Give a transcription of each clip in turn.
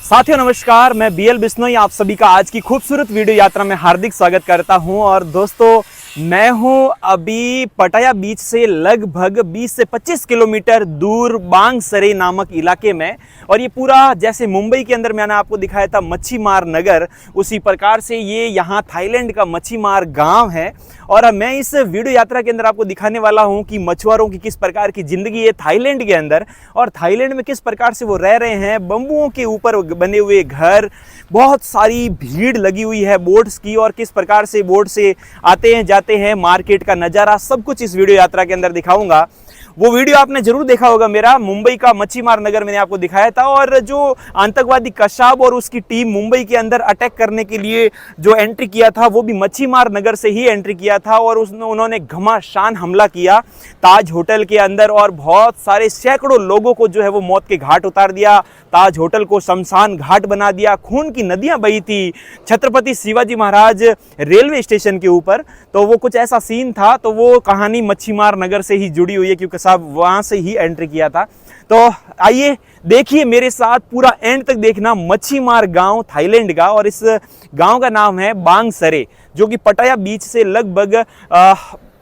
साथियों नमस्कार, मैं बीएल बिश्नोई आप सभी का आज की खूबसूरत वीडियो यात्रा में हार्दिक स्वागत करता हूं। और दोस्तों, मैं हूं अभी पटाया बीच से लगभग 20 से 25 किलोमीटर दूर बांगसरे नामक इलाके में। और ये पूरा जैसे मुंबई के अंदर मैंने आपको दिखाया था मच्छीमार नगर, उसी प्रकार से ये यहाँ थाईलैंड का मच्छीमार गांव है। और मैं इस वीडियो यात्रा के अंदर आपको दिखाने वाला हूं कि मछुआरों की किस प्रकार की ज़िंदगी है थाईलैंड के अंदर, और थाईलैंड में किस प्रकार से वो रह रहे हैं। बम्बुओं के ऊपर बने हुए घर, बहुत सारी भीड़ लगी हुई है बोट्स की, और किस प्रकार से बोट से आते हैं जाते हैं, मार्केट का नज़ारा, सब कुछ इस वीडियो यात्रा के अंदर दिखाऊंगा। वो वीडियो आपने जरूर देखा होगा मेरा, मुंबई का मच्छीमार नगर मैंने आपको दिखाया था। और जो आतंकवादी कशाब और उसकी टीम मुंबई के अंदर अटैक करने के लिए जो एंट्री किया था, वो भी मच्छीमार नगर से ही एंट्री किया था। और उन्होंने घमासान हमला किया ताज होटल के अंदर, और बहुत सारे सैकड़ों लोगों को जो है वो मौत के घाट उतार दिया। ताज होटल को शमशान घाट बना दिया, खून की नदियां बही थी छत्रपति शिवाजी महाराज रेलवे स्टेशन के ऊपर। तो वो कुछ ऐसा सीन था। तो वो कहानी मच्छीमार नगर से ही जुड़ी हुई है, क्योंकि साहब वहां से ही एंट्री किया था। तो आइए देखिए मेरे साथ, पूरा एंड तक देखना मच्छीमार गांव थाईलैंड का। और इस गांव का नाम है बांगसरे, जो कि पटाया बीच से लगभग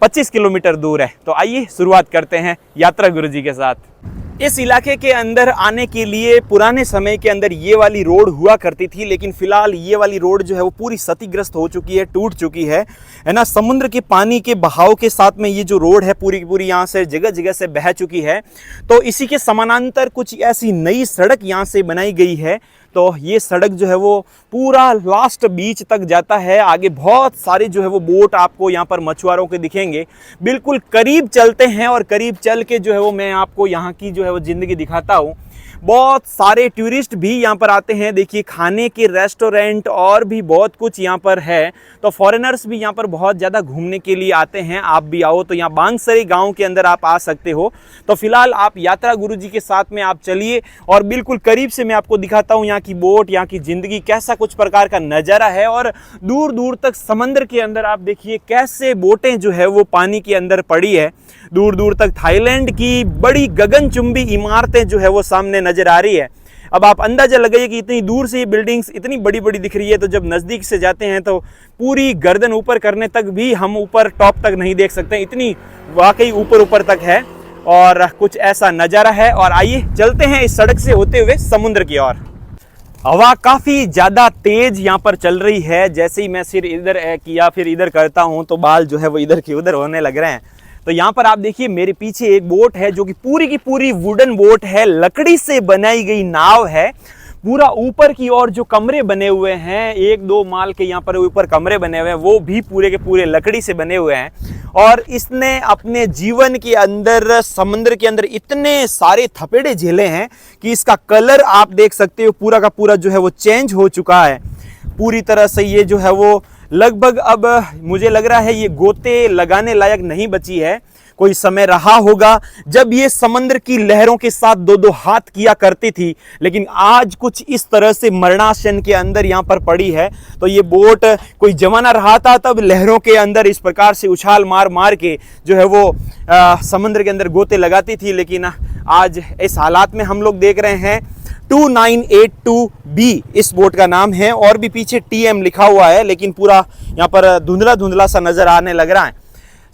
25 किलोमीटर दूर है। तो आइए शुरुआत करते हैं यात्रा गुरुजी के साथ। इस इलाके के अंदर आने के लिए पुराने समय के अंदर ये वाली रोड हुआ करती थी, लेकिन फिलहाल ये वाली रोड जो है वो पूरी क्षतिग्रस्त हो चुकी है, टूट चुकी है ना। समुद्र के पानी के बहाव के साथ में ये जो रोड है पूरी की पूरी यहाँ से जगह जगह से बह चुकी है। तो इसी के समानांतर कुछ ऐसी नई सड़क यहाँ से बनाई गई है। तो ये सड़क जो है वो पूरा लास्ट बीच तक जाता है। आगे बहुत सारे जो है वो बोट आपको यहाँ पर मछुआरों के दिखेंगे। बिल्कुल करीब चलते हैं, और करीब चल के जो है वो मैं आपको यहाँ की जो है वो ज़िंदगी दिखाता हूँ। बहुत सारे टूरिस्ट भी यहाँ पर आते हैं। देखिए, खाने के रेस्टोरेंट और भी बहुत कुछ यहाँ पर है। तो फॉरेनर्स भी यहाँ पर बहुत ज़्यादा घूमने के लिए आते हैं। आप भी आओ तो यहाँ बांगसरे गांव के अंदर आप आ सकते हो। तो फिलहाल आप यात्रा गुरुजी के साथ में आप चलिए, और बिल्कुल करीब से मैं आपको दिखाता हूँ यहाँ की बोट, यहाँ की ज़िंदगी, कैसा कुछ प्रकार का नज़ारा है। और दूर दूर तक समंदर के अंदर आप देखिए कैसे बोटें जो है वो पानी के अंदर पड़ी है। दूर दूर तक थाईलैंड की बड़ी गगनचुंबी इमारतें जो है वो सामने नजर आ रही है। अब आप अंदाजा लगाइए कि इतनी दूर से ये बिल्डिंग्स इतनी बड़ी बड़ी दिख रही है, तो जब नज़दीक से जाते हैं तो पूरी गर्दन ऊपर करने तक भी हम ऊपर टॉप तक नहीं देख सकते, इतनी वाकई ऊपर ऊपर तक है। और कुछ ऐसा नज़ारा है। और आइए चलते हैं इस सड़क से होते हुए समुद्र की ओर। हवा काफ़ी ज़्यादा तेज़ यहाँ पर चल रही है। जैसे ही मैं सिर इधर किया फिर इधर करता हूँ, तो बाल जो है वो इधर की उधर होने लग रहे हैं। तो यहाँ पर आप देखिए मेरे पीछे एक बोट है, जो कि पूरी की पूरी वुडन बोट है, लकड़ी से बनाई गई नाव है। पूरा ऊपर की ओर जो कमरे बने हुए हैं, 1-2 माल के यहाँ पर ऊपर कमरे बने हुए हैं, वो भी पूरे के पूरे लकड़ी से बने हुए हैं। और इसने अपने जीवन के अंदर समुद्र के अंदर इतने सारे थपेड़े झेले हैं कि इसका कलर आप देख सकते हो पूरा का पूरा जो है वो चेंज हो चुका है पूरी तरह से। ये जो है वो लगभग अब मुझे लग रहा है ये गोते लगाने लायक नहीं बची है। कोई समय रहा होगा जब ये समंदर की लहरों के साथ 2-2 हाथ किया करती थी, लेकिन आज कुछ इस तरह से मरणासन के अंदर यहाँ पर पड़ी है। तो ये बोट कोई जमाना रहा था तब लहरों के अंदर इस प्रकार से उछाल मार मार के जो है वो समंदर के अंदर गोते लगाती थी, लेकिन आज इस हालात में हम लोग देख रहे हैं। 2982B इस बोट का नाम है, और भी पीछे TM लिखा हुआ है, लेकिन पूरा यहाँ पर धुंधला धुंधला सा नजर आने लग रहा है।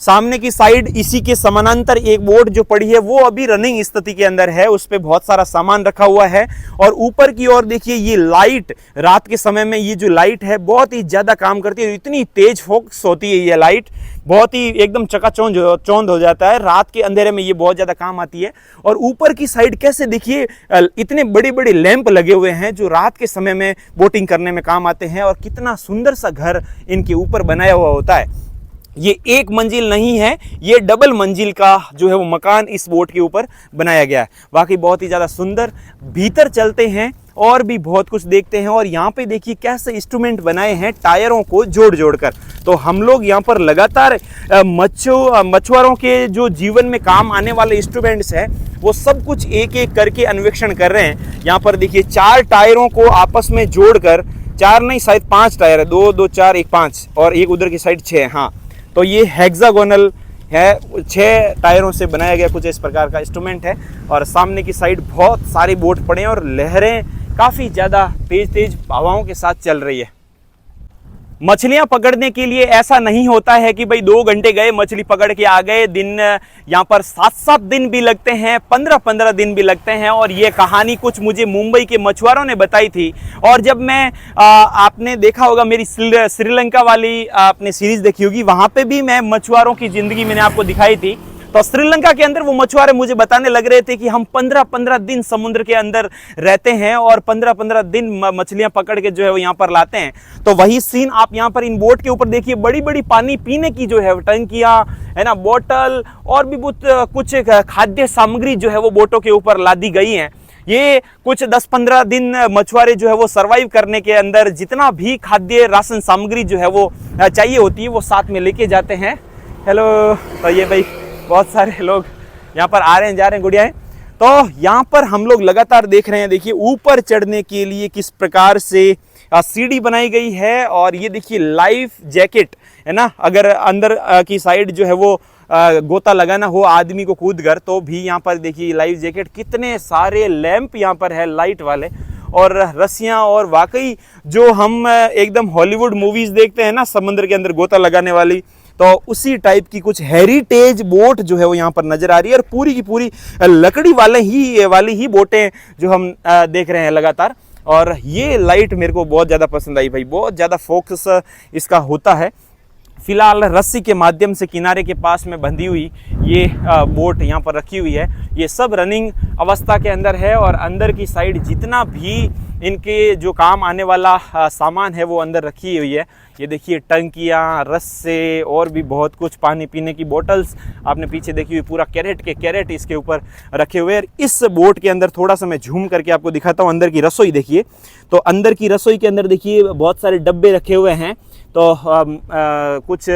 सामने की साइड इसी के समानांतर एक बोट जो पड़ी है वो अभी रनिंग स्थिति के अंदर है, उस पे बहुत सारा सामान रखा हुआ है। और ऊपर की ओर देखिए ये लाइट, रात के समय में ये जो लाइट है बहुत ही ज़्यादा काम करती है। इतनी तेज फोकस होती है ये लाइट, बहुत ही एकदम चकाचौंध हो जाता है। रात के अंधेरे में ये बहुत ज़्यादा काम आती है। और ऊपर की साइड कैसे देखिए इतने बड़े बड़े लैंप लगे हुए हैं जो रात के समय में बोटिंग करने में काम आते हैं। और कितना सुंदर सा घर इनके ऊपर बनाया हुआ होता है। ये एक मंजिल नहीं है, ये डबल मंजिल का जो है वो मकान इस बोट के ऊपर बनाया गया है। वाकई बहुत ही ज़्यादा सुंदर। भीतर चलते हैं और भी बहुत कुछ देखते हैं। और यहाँ पे देखिए कैसे इंस्ट्रूमेंट बनाए हैं टायरों को जोड़ जोड़ कर। तो हम लोग यहाँ पर लगातार मछुआरों के जो जीवन में काम आने वाले इंस्ट्रूमेंट्स हैं वो सब कुछ एक एक करके अन्वेषण कर रहे हैं। यहाँ पर देखिए 4 टायरों को आपस में जोड़कर, 4 नहीं शायद 5 टायर है, 2, 2, 4, 1, 5 और एक उधर की साइड 6। हाँ, तो ये हेक्सागोनल है, 6 टायरों से बनाया गया कुछ इस प्रकार का इंस्ट्रूमेंट है। और सामने की साइड बहुत सारे बोट पड़े हैं और लहरें काफ़ी ज़्यादा तेज तेज हवाओं के साथ चल रही है। मछलियां पकड़ने के लिए ऐसा नहीं होता है कि भाई 2 घंटे गए मछली पकड़ के आ गए। दिन यहाँ पर 7-7 दिन भी लगते हैं, 15-15 दिन भी लगते हैं। और ये कहानी कुछ मुझे मुंबई के मछुआरों ने बताई थी। और जब मैं आपने देखा होगा मेरी श्रीलंका वाली आपने सीरीज देखी होगी, वहां पे भी मैं मछुआरों की जिंदगी मैंने आपको दिखाई थी। तो श्रीलंका के अंदर वो मछुआरे मुझे बताने लग रहे थे कि हम 15-15 दिन समुद्र के अंदर रहते हैं और 15-15 दिन मछलियां पकड़ के जो है वो यहाँ पर लाते हैं। तो वही सीन आप यहाँ पर इन बोट के ऊपर देखिए, बड़ी बड़ी पानी पीने की जो है टंकियां है ना, बोतल और भी कुछ खाद्य सामग्री जो है वो बोटों के ऊपर लादी गई हैं। ये कुछ 10-15 दिन मछुआरे जो है वो सरवाइव करने के अंदर जितना भी खाद्य राशन सामग्री जो है वो चाहिए होती है वो साथ में लेके जाते हैं। हेलो, तो ये भाई बहुत सारे लोग यहाँ पर आ रहे हैं, जा रहे हैं, गुड़ियाएं। तो यहाँ पर हम लोग लगातार देख रहे हैं, देखिए ऊपर चढ़ने के लिए किस प्रकार से सीढ़ी बनाई गई है। और ये देखिए लाइफ जैकेट है ना, अगर अंदर की साइड जो है वो गोता लगाना हो आदमी को कूद कर, तो भी यहाँ पर देखिए लाइफ जैकेट, कितने सारे लैंप यहाँ पर है लाइट वाले और रस्सियाँ। और वाकई जो हम एकदम हॉलीवुड मूवीज देखते हैं ना समुद्र के अंदर गोता लगाने वाली, तो उसी टाइप की कुछ हेरिटेज बोट जो है वो यहाँ पर नजर आ रही है। और पूरी की पूरी लकड़ी वाली ही बोटें जो हम देख रहे हैं लगातार। और ये लाइट मेरे को बहुत ज़्यादा पसंद आई भाई, बहुत ज़्यादा फोकस इसका होता है। फिलहाल रस्सी के माध्यम से किनारे के पास में बंधी हुई ये बोट यहाँ पर रखी हुई है। ये सब रनिंग अवस्था के अंदर है और अंदर की साइड जितना भी इनके जो काम आने वाला सामान है वो अंदर रखी हुई है। ये देखिए टंकियाँ, रस्से और भी बहुत कुछ, पानी पीने की बोतल्स आपने पीछे देखी हुई, पूरा कैरेट के कैरेट इसके ऊपर रखे हुए हैं। इस बोट के अंदर थोड़ा सा मैं झूम करके आपको दिखाता हूँ अंदर की रसोई देखिए। तो अंदर की रसोई के अंदर देखिए बहुत सारे डब्बे रखे हुए हैं। तो कुछ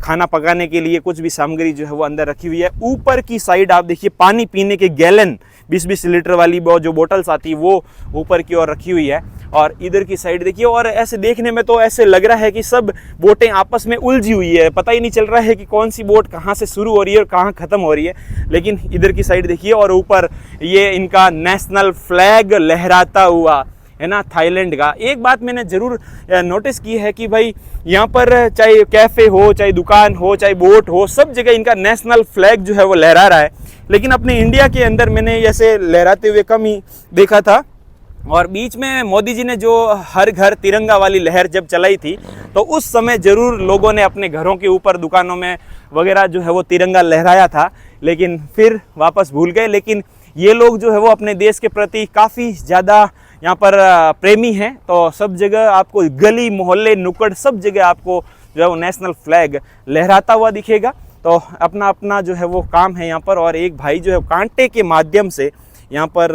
खाना पकाने के लिए कुछ भी सामग्री जो है वो अंदर रखी हुई है। ऊपर की साइड आप देखिए पानी पीने के गैलन 20-20 लीटर वाली जो बोतल्स आती है वो ऊपर की ओर रखी हुई है। और इधर की साइड देखिए, और ऐसे देखने में तो ऐसे लग रहा है कि सब बोटें आपस में उलझी हुई है, पता ही नहीं चल रहा है कि कौन सी बोट कहाँ से शुरू हो रही है और कहाँ ख़त्म हो रही है। लेकिन इधर की साइड देखिए, और ऊपर ये इनका नेशनल फ्लैग लहराता हुआ है ना, थाईलैंड का। एक बात मैंने ज़रूर नोटिस की है कि भाई यहाँ पर चाहे कैफ़े हो, चाहे दुकान हो, चाहे बोट हो, सब जगह इनका नेशनल फ्लैग जो है वो लहरा रहा है। लेकिन अपने इंडिया के अंदर मैंने ऐसे लहराते हुए कम ही देखा था। और बीच में मोदी जी ने जो हर घर तिरंगा वाली लहर जब चलाई थी, तो उस समय ज़रूर लोगों ने अपने घरों के ऊपर, दुकानों में वगैरह जो है वो तिरंगा लहराया था, लेकिन फिर वापस भूल गए। लेकिन ये लोग जो है वो अपने देश के प्रति काफ़ी ज़्यादा यहाँ पर प्रेमी हैं। तो सब जगह आपको गली मोहल्ले नुक्कड़ सब जगह आपको जो है वो नेशनल फ्लैग लहराता हुआ दिखेगा। तो अपना अपना जो है वो काम है यहाँ पर। और एक भाई जो है कांटे के माध्यम से यहाँ पर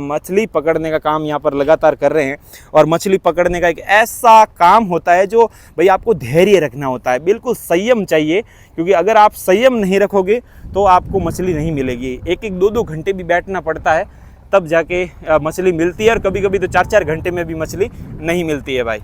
मछली पकड़ने का काम यहाँ पर लगातार कर रहे हैं। और मछली पकड़ने का एक ऐसा काम होता है जो भाई आपको धैर्य रखना होता है, बिल्कुल संयम चाहिए। क्योंकि अगर आप संयम नहीं रखोगे तो आपको मछली नहीं मिलेगी। 1-1, 2-2 घंटे भी बैठना पड़ता है, तब जाके मछली मिलती है। और कभी कभी तो 4-4 घंटे में भी मछली नहीं मिलती है भाई।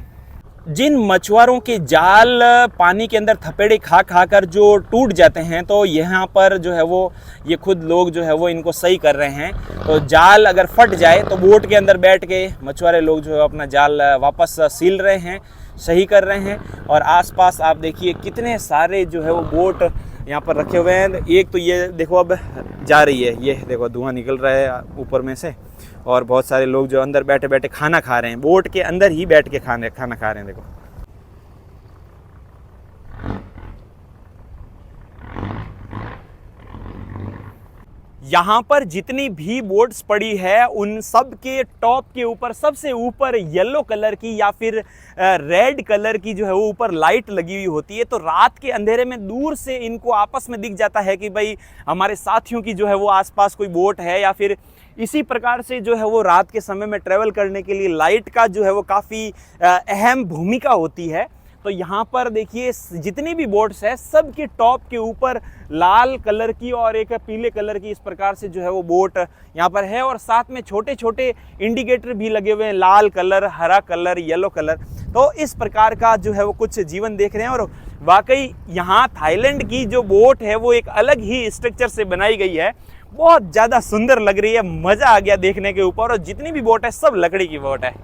जिन मछुआरों के जाल पानी के अंदर थपेड़े खा खा कर जो टूट जाते हैं, तो यहाँ पर जो है वो ये खुद लोग जो है वो इनको सही कर रहे हैं। तो जाल अगर फट जाए तो बोट के अंदर बैठ के मछुआरे लोग जो है अपना जाल वापस सील रहे हैं, सही कर रहे हैं। और आसपास आप देखिए कितने सारे जो है वो बोट यहाँ पर रखे हुए हैं। एक तो ये देखो अब जा रही है, ये देखो धुआं निकल रहा है ऊपर में से। और बहुत सारे लोग जो अंदर बैठे बैठे खाना खा रहे हैं, बोट के अंदर ही बैठ के खाना खा रहे हैं। देखो यहाँ पर जितनी भी बोट्स पड़ी है उन सब के टॉप के ऊपर सबसे ऊपर येलो कलर की या फिर रेड कलर की जो है वो ऊपर लाइट लगी हुई होती है। तो रात के अंधेरे में दूर से इनको आपस में दिख जाता है कि भाई हमारे साथियों की जो है वो आसपास कोई बोट है। या फिर इसी प्रकार से जो है वो रात के समय में ट्रैवल करने के लिए लाइट का जो है वो काफ़ी अहम भूमिका होती है। तो यहाँ पर देखिए जितनी भी बोट्स है सब के टॉप के ऊपर लाल कलर की और एक पीले कलर की इस प्रकार से जो है वो बोट यहाँ पर है। और साथ में छोटे छोटे इंडिकेटर भी लगे हुए हैं, लाल कलर, हरा कलर, येलो कलर। तो इस प्रकार का जो है वो कुछ जीवन देख रहे हैं। और वाकई यहाँ थाईलैंड की जो बोट है वो एक अलग ही स्ट्रक्चर से बनाई गई है। बहुत ज़्यादा सुंदर लग रही है, मज़ा आ गया देखने के ऊपर। और जितनी भी बोट है सब लकड़ी की बोट है।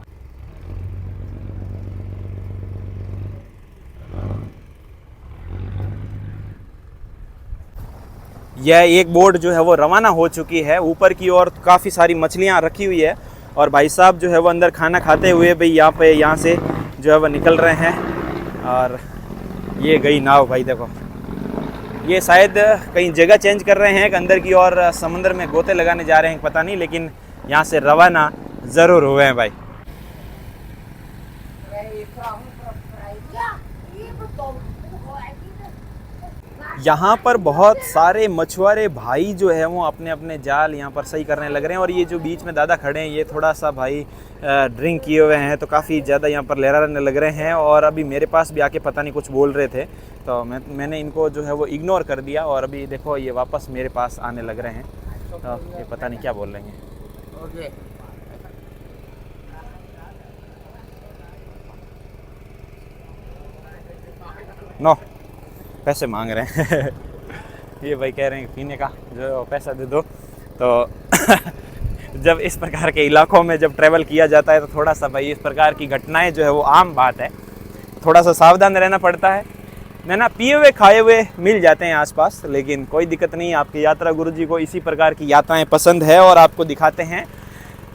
यह एक बोट जो है वो रवाना हो चुकी है ऊपर की ओर। काफ़ी सारी मछलियाँ रखी हुई है और भाई साहब जो है वो अंदर खाना खाते हुए भाई यहाँ से जो है वो निकल रहे हैं। और ये गई नाव भाई, देखो ये शायद कहीं जगह चेंज कर रहे हैं, अंदर की ओर समंदर में गोते लगाने जा रहे हैं, पता नहीं, लेकिन यहाँ से रवाना ज़रूर हुए हैं भाई। यहाँ पर बहुत सारे मछुआरे भाई जो है वो अपने अपने जाल यहाँ पर सही करने लग रहे हैं। और ये जो बीच में दादा खड़े हैं ये थोड़ा सा भाई ड्रिंक किए हुए हैं, तो काफ़ी ज़्यादा यहाँ पर लहराने लग रहे हैं। और अभी मेरे पास भी आके पता नहीं कुछ बोल रहे थे, तो मैंने इनको जो है वो इग्नोर कर दिया। और अभी देखो ये वापस मेरे पास आने लग रहे हैं, तो ये पता नहीं क्या बोल रहे हैं। नो पैसे मांग रहे हैं ये भाई कह रहे हैं पीने का जो पैसा दे दो। तो जब इस प्रकार के इलाकों में जब ट्रैवल किया जाता है तो थोड़ा सा भाई इस प्रकार की घटनाएं जो है वो आम बात है, थोड़ा सा सावधान रहना पड़ता है। ना पिए हुए खाए हुए मिल जाते हैं आसपास, लेकिन कोई दिक्कत नहीं। आपकी यात्रा गुरुजी को इसी प्रकार की यात्राएं पसंद है और आपको दिखाते हैं।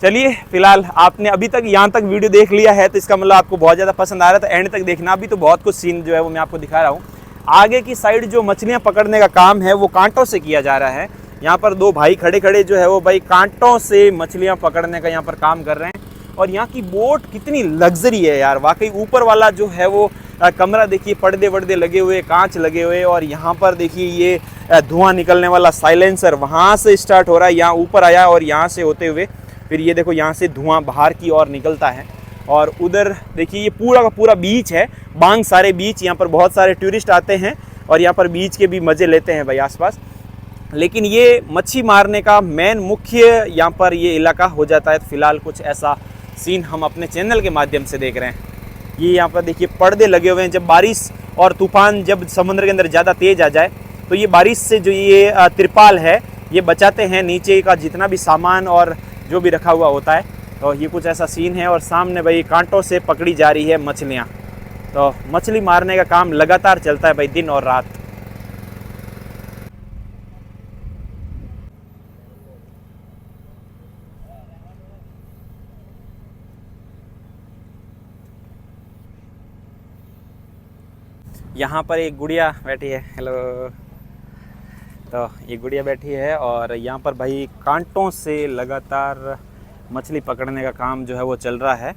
चलिए फिलहाल आपने अभी तक यहाँ तक वीडियो देख लिया है तो इसका मतलब आपको बहुत ज़्यादा पसंद आ रहा है, तो एंड तक देखना। अभी तो बहुत कुछ सीन जो है वो मैं आपको दिखा रहा हूँ। आगे की साइड जो मछलियाँ पकड़ने का काम है वो कांटों से किया जा रहा है। यहाँ पर दो भाई खड़े खड़े जो है वो भाई कांटों से मछलियाँ पकड़ने का यहाँ पर काम कर रहे हैं। और यहाँ की बोट कितनी लग्जरी है यार, वाकई। ऊपर वाला जो है वो कमरा देखिए, पर्दे वर्दे लगे हुए, कांच लगे हुए। और यहाँ पर देखिए ये धुआं निकलने वाला साइलेंसर वहाँ से स्टार्ट हो रहा है, यहाँ ऊपर आया और यहाँ से होते हुए फिर ये देखो यहाँ से धुआं बाहर की ओर निकलता है। और उधर देखिए ये पूरा का पूरा बीच है, बांग सारे बीच। यहाँ पर बहुत सारे टूरिस्ट आते हैं और यहाँ पर बीच के भी मज़े लेते हैं भाई आसपास। लेकिन ये मच्छी मारने का मेन मुख्य यहाँ पर ये इलाका हो जाता है। फिलहाल कुछ ऐसा सीन हम अपने चैनल के माध्यम से देख रहे हैं। ये यहाँ पर देखिए पर्दे लगे हुए हैं। जब बारिश और तूफान जब समुद्र के अंदर ज़्यादा तेज़ आ जाए तो ये बारिश से जो ये तिरपाल है ये बचाते हैं नीचे का जितना भी सामान और जो भी रखा हुआ होता है। तो ये कुछ ऐसा सीन है। और सामने भाई कांटों से पकड़ी जा रही है मछलियाँ। तो मछली मारने का काम लगातार चलता है भाई, दिन और रात। यहाँ पर एक गुड़िया बैठी है, हेलो। तो ये गुड़िया बैठी है और यहाँ पर भाई कांटों से लगातार मछली पकड़ने का काम जो है वो चल रहा है,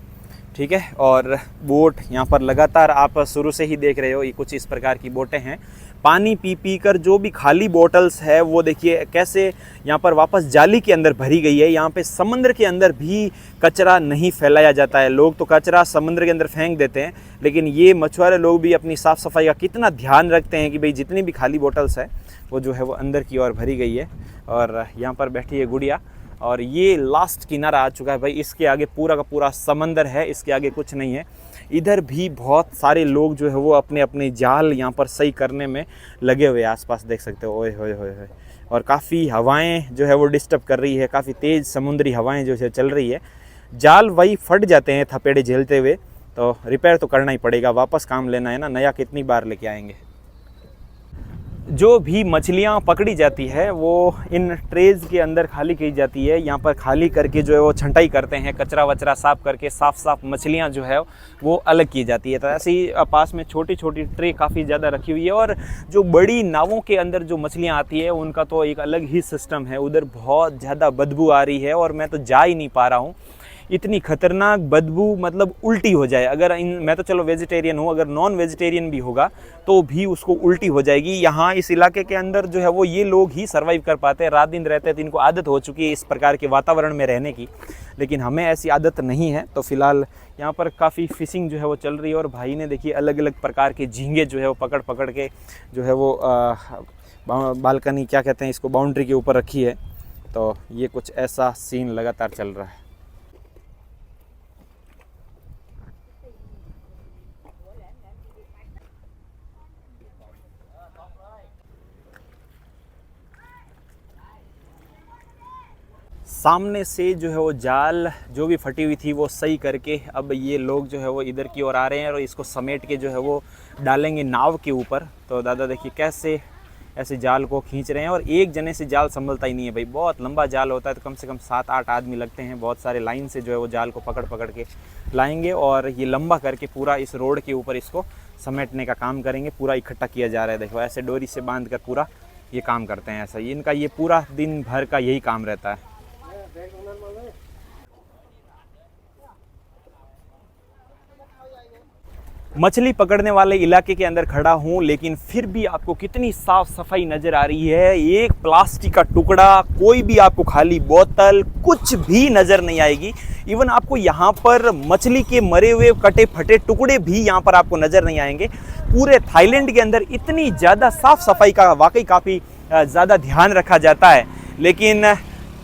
ठीक है। और बोट यहाँ पर लगातार आप शुरू से ही देख रहे हो, ये कुछ इस प्रकार की बोटें हैं। पानी पी पी कर जो भी खाली बोतल्स है वो देखिए कैसे यहाँ पर वापस जाली के अंदर भरी गई है। यहाँ पे समुद्र के अंदर भी कचरा नहीं फैलाया जाता है। लोग तो कचरा समुद्र के अंदर फेंक देते हैं, लेकिन ये मछुआरे लोग भी अपनी साफ़ सफाई का कितना ध्यान रखते हैं कि भाई जितनी भी खाली बोतल्स है वो जो है वो अंदर की ओर भरी गई है। और यहाँ पर बैठी है गुड़िया और ये लास्ट किनारा आ चुका है भाई। इसके आगे पूरा का पूरा समंदर है, इसके आगे कुछ नहीं है। इधर भी बहुत सारे लोग जो है वो अपने अपने जाल यहाँ पर सही करने में लगे हुए आसपास देख सकते हो। ओए होए होए होए। और काफ़ी हवाएं जो है वो डिस्टर्ब कर रही है, काफ़ी तेज़ समुद्री हवाएं जो है चल रही है। जाल वही फट जाते हैं थपेड़े झेलते हुए, तो रिपेयर तो करना ही पड़ेगा, वापस काम लेना है ना, नया कितनी बार लेके आएंगे। जो भी मछलियाँ पकड़ी जाती है वो इन ट्रेज के अंदर खाली की जाती है। यहाँ पर खाली करके जो है वो छंटाई करते हैं, कचरा वचरा साफ करके साफ मछलियाँ जो है वो अलग की जाती है। तो ऐसे ही पास में छोटी छोटी ट्रे काफ़ी ज़्यादा रखी हुई है। और जो बड़ी नावों के अंदर जो मछलियाँ आती है उनका तो एक अलग ही सिस्टम है। उधर बहुत ज़्यादा बदबू आ रही है और मैं तो जा ही नहीं पा रहा हूँ, इतनी खतरनाक बदबू, मतलब उल्टी हो जाए। अगर मैं तो चलो वेजिटेरियन हूँ, अगर नॉन वेजिटेरियन भी होगा तो भी उसको उल्टी हो जाएगी। यहाँ इस इलाके के अंदर जो है वो ये लोग ही सर्वाइव कर पाते हैं, रात दिन रहते हैं, तो इनको आदत हो चुकी है इस प्रकार के वातावरण में रहने की। लेकिन हमें ऐसी आदत नहीं है। तो फिलहाल यहाँ पर काफ़ी फिशिंग जो है वो चल रही है। और भाई ने देखिए अलग अलग प्रकार के झींगे जो है वो पकड़ पकड़ के जो है वो बालकनी क्या कहते हैं इसको, बाउंड्री के ऊपर रखी है। तो ये कुछ ऐसा सीन लगातार चल रहा है। सामने से जो है वो जाल जो भी फटी हुई थी वो सही करके अब ये लोग जो है वो इधर की ओर आ रहे हैं और इसको समेट के जो है वो डालेंगे नाव के ऊपर। तो दादा देखिए कैसे ऐसे जाल को खींच रहे हैं और एक जने से जाल संभलता ही नहीं है भाई, बहुत लंबा जाल होता है तो कम से कम 7-8 आदमी लगते हैं, बहुत सारे लाइन से जो है वो जाल को पकड़ पकड़ के लाएंगे और ये लंबा करके पूरा इस रोड के ऊपर इसको समेटने का काम करेंगे। पूरा इकट्ठा किया जा रहा है, देखो ऐसे डोरी से बांध कर पूरा ये काम करते हैं। ऐसा इनका ये पूरा दिन भर का यही काम रहता है। मछली पकड़ने वाले इलाके के अंदर खड़ा हूँ, लेकिन फिर भी आपको कितनी साफ सफाई नज़र आ रही है। एक प्लास्टिक का टुकड़ा, कोई भी आपको खाली बोतल, कुछ भी नज़र नहीं आएगी। इवन आपको यहाँ पर मछली के मरे हुए कटे फटे टुकड़े भी यहाँ पर आपको नज़र नहीं आएंगे। पूरे थाईलैंड के अंदर इतनी ज़्यादा साफ सफाई का वाकई काफ़ी ज़्यादा ध्यान रखा जाता है, लेकिन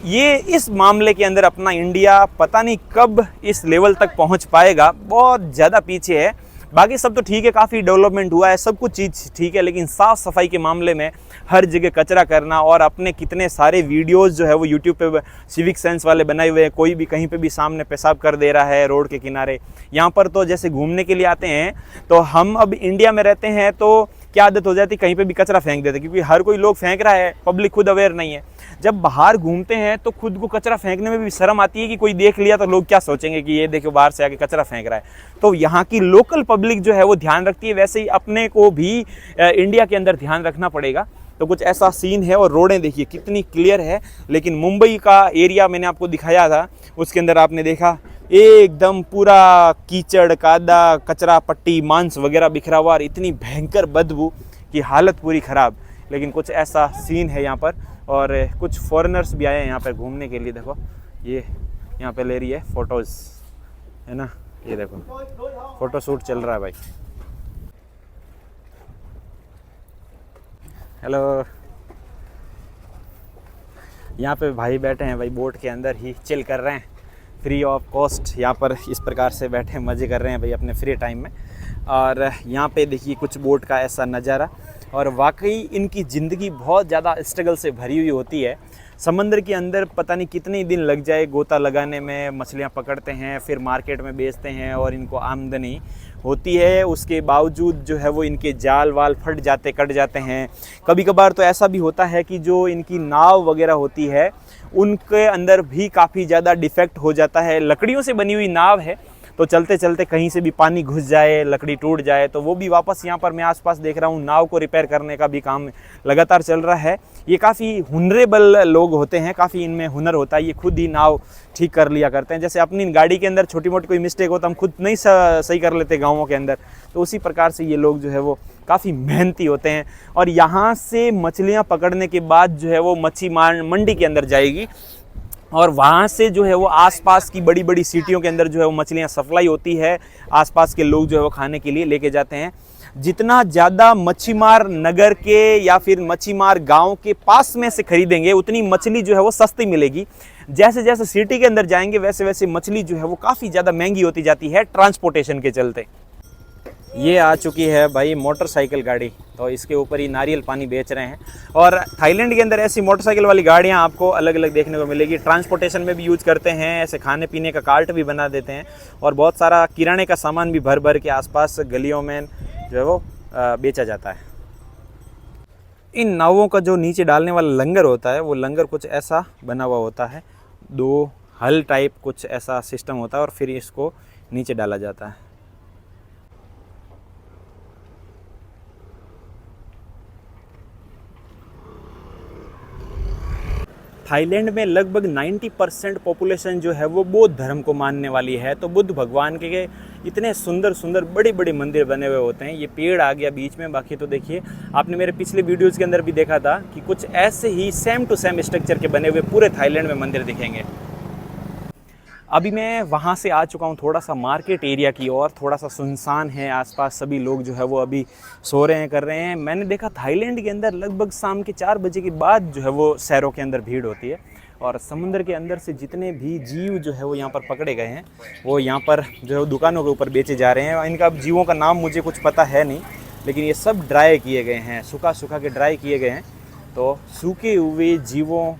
ये इस मामले के अंदर अपना इंडिया पता नहीं कब इस लेवल तक पहुँच पाएगा, बहुत ज़्यादा पीछे है। बाकी सब तो ठीक है, काफ़ी डेवलपमेंट हुआ है, सब कुछ चीज़ ठीक है, लेकिन साफ़ सफाई के मामले में हर जगह कचरा करना और अपने कितने सारे वीडियोस जो है वो यूट्यूब पे सिविक सेंस वाले बनाए हुए हैं, कोई भी कहीं पे भी सामने पेशाब कर दे रहा है रोड के किनारे। यहाँ पर तो जैसे घूमने के लिए आते हैं तो हम अब इंडिया में रहते हैं तो क्या आदत हो जाती है कहीं पे भी कचरा फेंक देते, क्योंकि हर कोई लोग फेंक रहा है, पब्लिक खुद अवेयर नहीं है। जब बाहर घूमते हैं तो खुद को कचरा फेंकने में भी शर्म आती है कि कोई देख लिया तो लोग क्या सोचेंगे कि ये देखो बाहर से आके कचरा फेंक रहा है। तो यहाँ की लोकल पब्लिक जो है वो ध्यान रखती है, वैसे ही अपने को भी इंडिया के अंदर ध्यान रखना पड़ेगा। तो कुछ ऐसा सीन है और रोडें देखिए कितनी क्लियर है। लेकिन मुंबई का एरिया मैंने आपको दिखाया था, उसके अंदर आपने देखा एकदम पूरा कीचड़, कादा, कचरा पट्टी, मांस वगैरह बिखरा हुआ और इतनी भयंकर बदबू कि हालत पूरी ख़राब। लेकिन कुछ ऐसा सीन है यहाँ पर और कुछ फॉरेनर्स भी आए हैं यहाँ पर घूमने के लिए। देखो ये यहाँ पे ले रही है फ़ोटोज़, है ना, ये देखो फ़ोटो शूट चल रहा है भाई। हेलो, यहाँ पे भाई बैठे हैं भाई बोट के अंदर ही चिल कर रहे हैं, फ्री ऑफ कॉस्ट यहाँ पर इस प्रकार से बैठे मज़े कर रहे हैं भाई अपने फ्री टाइम में। और यहाँ पे देखिए कुछ बोट का ऐसा नज़ारा, और वाकई इनकी ज़िंदगी बहुत ज़्यादा स्ट्रगल से भरी हुई होती है। समंदर के अंदर पता नहीं कितने दिन लग जाए गोता लगाने में, मछलियाँ पकड़ते हैं फिर मार्केट में बेचते हैं और इनको आमदनी होती है। उसके बावजूद जो है वो इनके जाल वाल फट जाते, कट जाते हैं। कभी कभार तो ऐसा भी होता है कि जो इनकी नाव वगैरह होती है उनके अंदर भी काफ़ी ज़्यादा डिफेक्ट हो जाता है। लकड़ियों से बनी हुई नाव है तो चलते चलते कहीं से भी पानी घुस जाए, लकड़ी टूट जाए तो वो भी वापस यहाँ पर मैं आसपास देख रहा हूँ नाव को रिपेयर करने का भी काम लगातार चल रहा है। ये काफ़ी हुनरेबल लोग होते हैं, काफ़ी इनमें हुनर होता है, ये खुद ही नाव ठीक कर लिया करते हैं। जैसे अपनी गाड़ी के अंदर छोटी मोटी कोई मिस्टेक हो तो हम खुद नहीं सही कर लेते गाँवों के अंदर, तो उसी प्रकार से ये लोग जो है वो काफ़ी मेहनती होते हैं। और यहाँ से मछलियाँ पकड़ने के बाद जो है वो मच्छी मंडी के अंदर जाएगी और वहाँ से जो है वो आसपास की बड़ी बड़ी सिटियों के अंदर जो है वो मछलियाँ सप्लाई होती है, आसपास के लोग जो है वो खाने के लिए लेके जाते हैं। जितना ज़्यादा मच्छीमार नगर के या फिर मच्छीमार गांव के पास में से खरीदेंगे उतनी मछली जो है वो सस्ती मिलेगी। जैसे जैसे सिटी के अंदर जाएंगे वैसे वैसे मछली जो है वो काफ़ी ज़्यादा महंगी होती जाती है ट्रांसपोर्टेशन के चलते। ये आ चुकी है भाई मोटरसाइकिल गाड़ी, तो इसके ऊपर ही नारियल पानी बेच रहे हैं। और थाईलैंड के अंदर ऐसी मोटरसाइकिल वाली गाड़ियाँ आपको अलग अलग देखने को मिलेगी। ट्रांसपोर्टेशन में भी यूज करते हैं, ऐसे खाने पीने का कार्ट भी बना देते हैं और बहुत सारा किराने का सामान भी भर भर के आसपास गलियों में जो है वो बेचा जाता है। इन नावों का जो नीचे डालने वाला लंगर होता है वो लंगर कुछ ऐसा बना हुआ होता है, 2 हल टाइप कुछ ऐसा सिस्टम होता है और फिर इसको नीचे डाला जाता है। थाईलैंड में लगभग 90% पॉपुलेशन जो है वो बौद्ध धर्म को मानने वाली है। तो बुद्ध भगवान के इतने सुंदर सुंदर बड़े बड़े मंदिर बने हुए होते हैं। ये पेड़ आ गया बीच में, बाकी तो देखिए आपने मेरे पिछले वीडियोज़ के अंदर भी देखा था कि कुछ ऐसे ही सेम टू सेम स्ट्रक्चर के बने हुए पूरे थाईलैंड में मंदिर दिखेंगे। अभी मैं वहाँ से आ चुका हूँ थोड़ा सा मार्केट एरिया की ओर, थोड़ा सा सुनसान है आसपास, सभी लोग जो है वो अभी सो रहे हैं, कर रहे हैं। मैंने देखा थाईलैंड के अंदर लगभग शाम के 4 बजे के बाद जो है वो शहरों के अंदर भीड़ होती है और समुद्र के अंदर से जितने भी जीव जो है वो यहाँ पर पकड़े गए हैं वो यहाँ पर जो है दुकानों के ऊपर बेचे जा रहे हैं। इनका जीवों का नाम मुझे कुछ पता है नहीं, लेकिन ये सब ड्राई किए गए हैं, सूखा सूखा के ड्राई किए गए हैं। तो सूखे हुए जीवों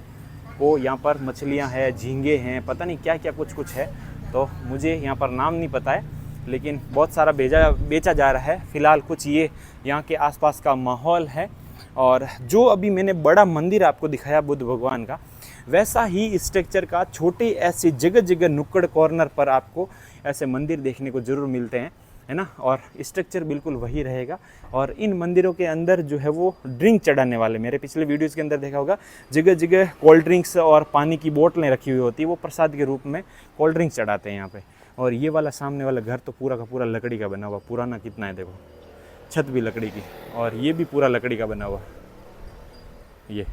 वो यहाँ पर मछलियाँ हैं, झींगे हैं, पता नहीं क्या क्या कुछ कुछ है, तो मुझे यहाँ पर नाम नहीं पता है, लेकिन बहुत सारा बेचा जा रहा है। फ़िलहाल कुछ ये यहाँ के आसपास का माहौल है। और जो अभी मैंने बड़ा मंदिर आपको दिखाया बुद्ध भगवान का, वैसा ही स्ट्रक्चर का छोटे ऐसे जगह जगह नुक्कड़ कॉर्नर पर आपको ऐसे मंदिर देखने को ज़रूर मिलते हैं, है ना। और स्ट्रक्चर बिल्कुल वही रहेगा। और इन मंदिरों के अंदर जो है वो ड्रिंक चढ़ाने वाले, मेरे पिछले वीडियोज़ के अंदर देखा होगा, जगह जगह कोल्ड ड्रिंक्स और पानी की बोतलें रखी हुई होती है, वो प्रसाद के रूप में कोल्ड ड्रिंक्स चढ़ाते हैं यहाँ पे। और ये वाला सामने वाला घर तो पूरा का पूरा लकड़ी का बना हुआ, पुराना कितना है देखो, छत भी लकड़ी की, और ये भी पूरा लकड़ी का बना हुआ। ये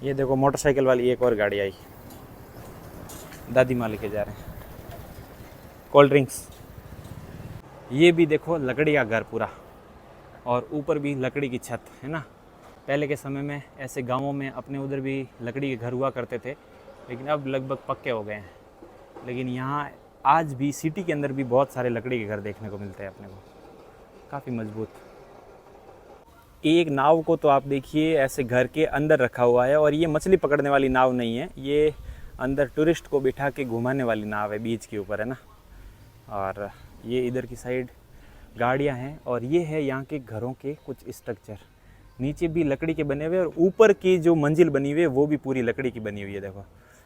देखो मोटरसाइकिल वाली एक और गाड़ी आई, दादी माँ लेके जा रहे हैं कोल्ड ड्रिंक्स। ये भी देखो लकड़ी का घर पूरा, और ऊपर भी लकड़ी की छत, है ना। पहले के समय में ऐसे गांवों में अपने उधर भी लकड़ी के घर हुआ करते थे, लेकिन अब लगभग पक्के हो गए हैं। लेकिन यहाँ आज भी सिटी के अंदर भी बहुत सारे लकड़ी के घर देखने को मिलते हैं अपने को, काफ़ी मजबूत। एक नाव को तो आप देखिए ऐसे घर के अंदर रखा हुआ है, और ये मछली पकड़ने वाली नाव नहीं है, ये अंदर टूरिस्ट को बिठा के घुमाने वाली नाव है, बीच के ऊपर, है ना। और ये इधर की साइड गाड़ियां हैं, और ये है यहाँ के घरों के कुछ स्ट्रक्चर। नीचे भी लकड़ी के बने हुए, और ऊपर की जो मंजिल बनी हुई है वो भी पूरी लकड़ी की बनी हुई है, देखो।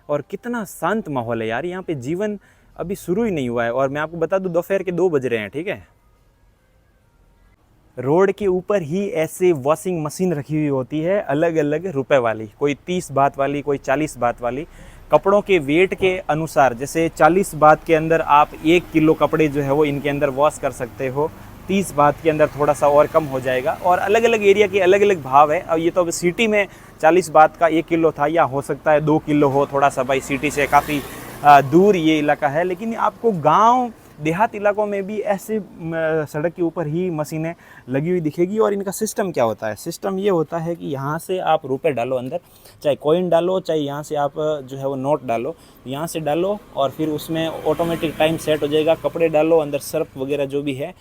और कितना शांत माहौल है यार, यहाँ पे जीवन अभी शुरू ही नहीं हुआ है। और मैं आपको बता दूँ, दोपहर के 2 बज रहे हैं, ठीक है। रोड के ऊपर ही ऐसे वॉशिंग मशीन रखी हुई होती है, अलग अलग रुपए वाली, कोई 30 बात वाली, कोई 40 बात वाली। कपड़ों के वेट के अनुसार, जैसे 40 बात के अंदर आप 1 किलो कपड़े जो है वो इनके अंदर वॉश कर सकते हो, 30 बात के अंदर थोड़ा सा और कम हो जाएगा। और अलग अलग एरिया के अलग अलग भाव है। अब ये तो सिटी में 40 बात का 1 किलो था, या हो सकता है 2 किलो हो, थोड़ा सा भाई सिटी से काफ़ी दूर ये इलाका है। लेकिन आपको गाँव देहात इलाकों में भी ऐसे सड़क के ऊपर ही मशीनें लगी हुई दिखेगी। और इनका सिस्टम क्या होता है, सिस्टम ये होता है कि यहाँ से आप रुपए डालो अंदर, चाहे कॉइन डालो, चाहे यहाँ से आप जो है वो नोट डालो, यहाँ से डालो, और फिर उसमें ऑटोमेटिक टाइम सेट हो जाएगा। कपड़े डालो अंदर, सर्फ वगैरह जो भी है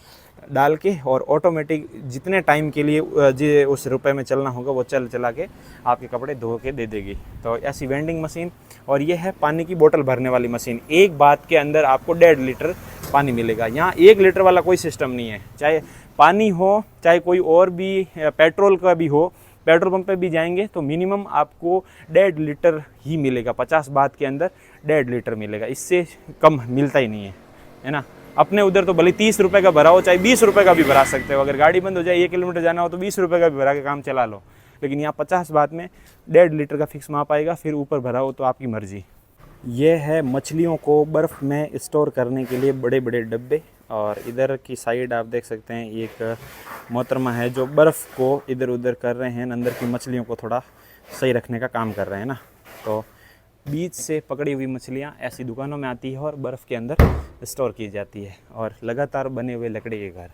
डाल के, और ऑटोमेटिक जितने टाइम के लिए जो उस रुपए में चलना होगा वो चला के आपके कपड़े धो के दे देगी। तो ऐसी वेंडिंग मशीन। और ये है पानी की बोतल भरने वाली मशीन। एक बात के अंदर आपको 1.5 लीटर पानी मिलेगा। यहाँ 1 लीटर वाला कोई सिस्टम नहीं है, चाहे पानी हो, चाहे कोई और भी पेट्रोल का भी हो। पेट्रोल पंप पे भी जाएंगे तो मिनिमम आपको 1.5 लीटर ही मिलेगा, 50 बात के अंदर 1.5 लीटर मिलेगा, इससे कम मिलता ही नहीं है ना। अपने उधर तो भले 30 रुपये का भरा हो, चाहे 20 रुपये का भी भरा सकते हो। अगर गाड़ी बंद हो जाए, 1 किलोमीटर जाना हो तो 20 रुपये का भी भरा के काम चला लो। लेकिन यहाँ 50 बात में 1.5 लीटर का फिक्स माप आएगा, फिर ऊपर भरा हो तो आपकी मर्जी। ये है मछलियों को बर्फ़ में स्टोर करने के लिए बड़े बड़े डब्बे। और इधर की साइड आप देख सकते हैं एक मोहतरमा है जो बर्फ़ को इधर उधर कर रहे हैं, अंदर की मछलियों को थोड़ा सही रखने का काम कर रहे हैं ना। तो बीच से पकड़ी हुई मछलियाँ ऐसी दुकानों में आती है और बर्फ़ के अंदर स्टोर की जाती है। और लगातार बने हुए लकड़ी के घर।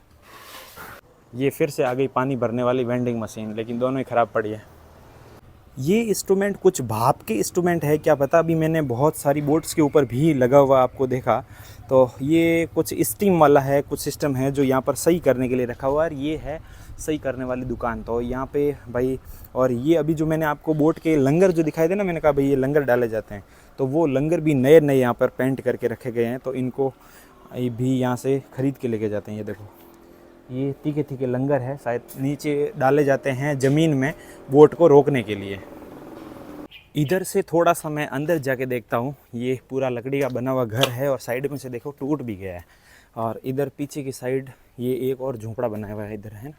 ये फिर से आ गई पानी भरने वाली वेंडिंग मशीन, लेकिन दोनों ही ख़राब पड़ी है। ये इंस्ट्रूमेंट कुछ भाप के इंस्ट्रूमेंट है क्या पता, अभी मैंने बहुत सारी बोट्स के ऊपर भी लगा हुआ आपको देखा। तो ये कुछ स्टीम वाला है, कुछ सिस्टम है जो यहाँ पर सही करने के लिए रखा हुआ है। और ये है सही करने वाली दुकान। तो यहाँ पे भाई, और ये अभी जो मैंने आपको बोट के लंगर जो दिखाए थे ना, मैंने कहा भाई ये लंगर डाले जाते हैं, तो वो लंगर भी नए नए यहाँ पर पेंट करके रखे गए हैं। तो इनको भी यहाँ से ख़रीद के लेके जाते हैं। ये देखो, ये तीखे तीखे लंगर है, शायद नीचे डाले जाते हैं ज़मीन में बोट को रोकने के लिए। इधर से थोड़ा सा मैं अंदर जाके देखता हूँ। ये पूरा लकड़ी का बना हुआ घर है, और साइड में से देखो टूट भी गया है। और इधर पीछे की साइड ये एक और झोंपड़ा बना हुआ है, इधर है ना।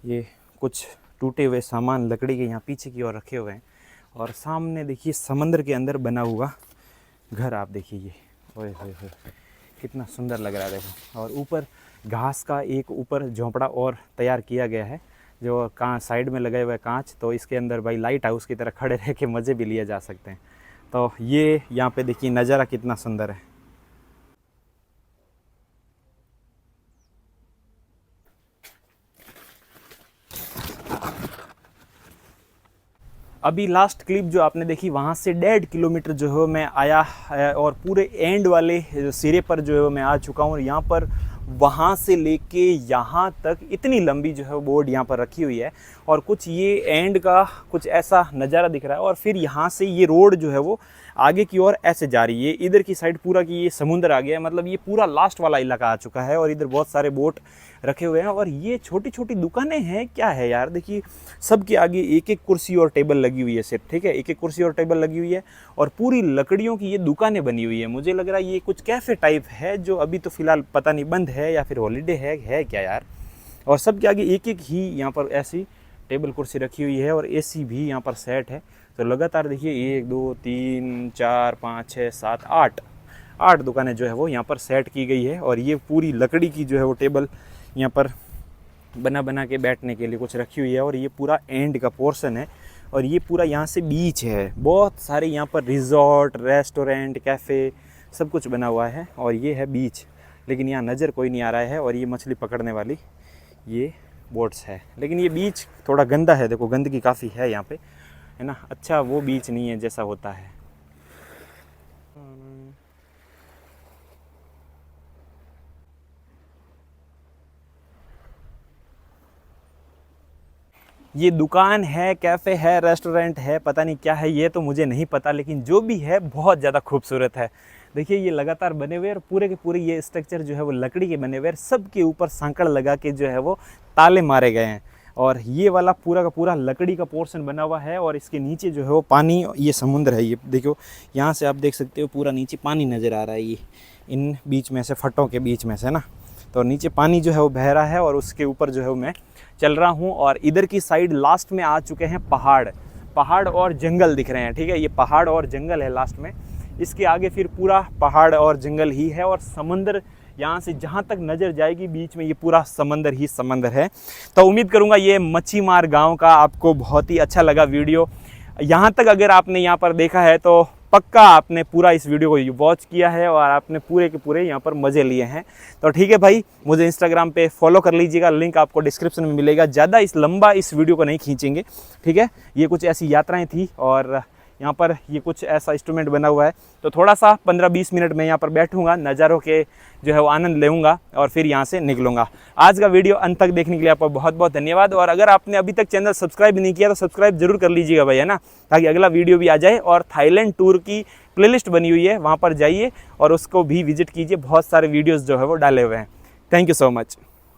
ये कुछ टूटे हुए सामान लकड़ी के यहाँ पीछे की ओर रखे हुए हैं। और सामने देखिए समंदर के अंदर बना हुआ घर, आप देखिए ये, ओए होए होए कितना सुंदर लग रहा है देखो। और ऊपर घास का एक ऊपर झोंपड़ा और तैयार किया गया है, जो साइड में लगे हुए कांच। तो इसके अंदर भाई लाइट हाउस की तरह खड़े रह के मज़े भी लिए जा सकते हैं। तो ये यहाँ पे देखिए नज़ारा कितना सुंदर है। अभी लास्ट क्लिप जो आपने देखी, वहाँ से 1.5 किलोमीटर जो है मैं आया है, और पूरे एंड वाले सिरे पर जो है मैं आ चुका हूँ। और यहाँ पर वहाँ से लेके यहाँ तक इतनी लंबी जो है बोर्ड यहाँ पर रखी हुई है। और कुछ ये एंड का कुछ ऐसा नज़ारा दिख रहा है और फिर यहाँ से ये रोड जो है वो आगे की ओर ऐसे जा रही है। इधर की साइड पूरा की ये समुंदर आ गया है, मतलब ये पूरा लास्ट वाला इलाका आ चुका है। और इधर बहुत सारे बोट रखे हुए हैं और ये छोटी छोटी दुकानें हैं। क्या है यार, देखिए सबके आगे एक एक कुर्सी और टेबल लगी हुई है सिर्फ, ठीक है, एक एक कुर्सी और टेबल लगी हुई है और पूरी लकड़ियों की ये दुकानें बनी हुई है। मुझे लग रहा है ये कुछ कैफ़े टाइप है जो अभी तो फ़िलहाल पता नहीं बंद है या फिर हॉलीडे है क्या यार। और सबके आगे एक एक ही यहाँ पर ऐसी टेबल कुर्सी रखी हुई है और एसी भी यहाँ पर सेट है। तो लगातार देखिए 1 2 3 4 5 6 7 8 दुकानें जो है वो यहाँ पर सेट की गई है। और ये पूरी लकड़ी की जो है वो टेबल यहाँ पर बना के बैठने के लिए कुछ रखी हुई है। और ये पूरा एंड का पोर्शन है और ये पूरा यहाँ से बीच है। बहुत सारे यहाँ पर रिजॉर्ट, रेस्टोरेंट, कैफ़े सब कुछ बना हुआ है और ये है बीच, लेकिन यहाँ नज़र कोई नहीं आ रहा है। और ये मछली पकड़ने वाली ये बोट्स है, लेकिन ये बीच थोड़ा गंदा है। देखो गंदगी काफ़ी है यहाँ पे, है ना। अच्छा वो बीच नहीं है जैसा होता है। ये दुकान है, कैफ़े है, रेस्टोरेंट है, पता नहीं क्या है ये तो मुझे नहीं पता, लेकिन जो भी है बहुत ज़्यादा खूबसूरत है। देखिए ये लगातार बने हुए और पूरे के पूरे ये स्ट्रक्चर जो है वो लकड़ी के बने हुए, सब के ऊपर सांकड़ लगा के जो है वो ताले मारे गए हैं। और ये वाला पूरा का पूरा लकड़ी का पोर्शन बना हुआ है और इसके नीचे जो है वो पानी, ये समुद्र है। ये देखो यहाँ से आप देख सकते हो पूरा नीचे पानी नज़र आ रहा है, ये इन बीच में से फटों के बीच में से ना, तो नीचे पानी जो है वो बह रहा है और उसके ऊपर जो है वो मैं चल रहा हूँ। और इधर की साइड लास्ट में आ चुके हैं पहाड़ और जंगल दिख रहे हैं, ठीक है, ये पहाड़ और जंगल है लास्ट में। इसके आगे फिर पूरा पहाड़ और जंगल ही है और समंदर यहाँ से जहाँ तक नज़र जाएगी बीच में ये पूरा समंदर ही समंदर है। तो उम्मीद करूँगा ये मच्छीमार गांव का आपको बहुत ही अच्छा लगा वीडियो। यहाँ तक अगर आपने यहाँ पर देखा है तो पक्का आपने पूरा इस वीडियो को वॉच किया है और आपने पूरे के पूरे यहाँ पर मज़े लिए हैं। तो ठीक है भाई, मुझे इंस्टाग्राम पे फॉलो कर लीजिएगा, लिंक आपको डिस्क्रिप्शन में मिलेगा। ज़्यादा लंबा इस वीडियो को नहीं खींचेंगे, ठीक है। ये कुछ ऐसी यात्राएं थी और यहाँ पर ये कुछ ऐसा इंस्ट्रूमेंट बना हुआ है, तो थोड़ा सा 15-20 मिनट में यहाँ पर बैठूंगा, नज़ारों के जो है वो आनंद लूँगा और फिर यहाँ से निकलूँगा। आज का वीडियो अंत तक देखने के लिए आपका बहुत बहुत धन्यवाद। और अगर आपने अभी तक चैनल सब्सक्राइब नहीं किया तो सब्सक्राइब जरूर कर लीजिएगा भाई, है ना, ताकि अगला वीडियो भी आ जाए। और थाईलैंड टूर की प्लेलिस्ट बनी हुई है, वहाँ पर जाइए और उसको भी विजिट कीजिए, बहुत सारे वीडियोज़ जो है वो डाले हुए हैं। Thank you so much.